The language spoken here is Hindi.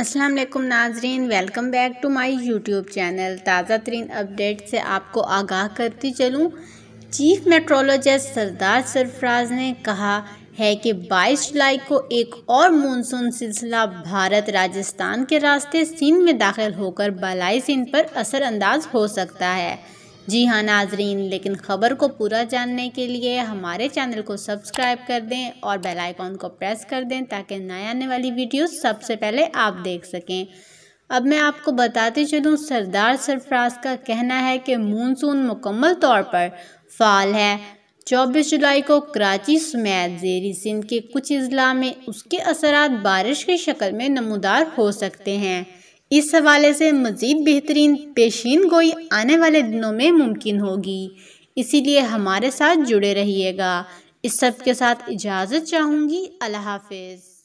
अस्सलाम वालेकुम नाजरीन, welcome back to my YouTube channel. ताज़ा तरीन अपडेट से आपको आगाह करती चलूँ। चीफ मेट्रोलॉजिस्ट सरदार सरफराज ने कहा है कि 22 जुलाई को एक और मानसून सिलसिला भारत राजस्थान के रास्ते सिंध में दाखिल होकर बालाई सिंध पर असरअंदाज हो सकता है। जी हाँ नाजरीन, लेकिन ख़बर को पूरा जानने के लिए हमारे चैनल को सब्सक्राइब कर दें और बेल आइकॉन को प्रेस कर दें ताकि नई आने वाली वीडियो सबसे पहले आप देख सकें। अब मैं आपको बताते चलूँ, सरदार सरफराज का कहना है कि मानसून मुकम्मल तौर पर फ़ाल है। 24 जुलाई को कराची समेत ज़ेरी सिंध के कुछ अजला में उसके असरात बारिश की शक्ल में नमूदार हो सकते हैं। इस हवाले से मज़ीद बेहतरीन पेशीन गोई आने वाले दिनों में मुमकिन होगी, इसीलिए हमारे साथ जुड़े रहिएगा। इस सब के साथ इजाज़त चाहूँगी। अल्लाह हाफ़िज़।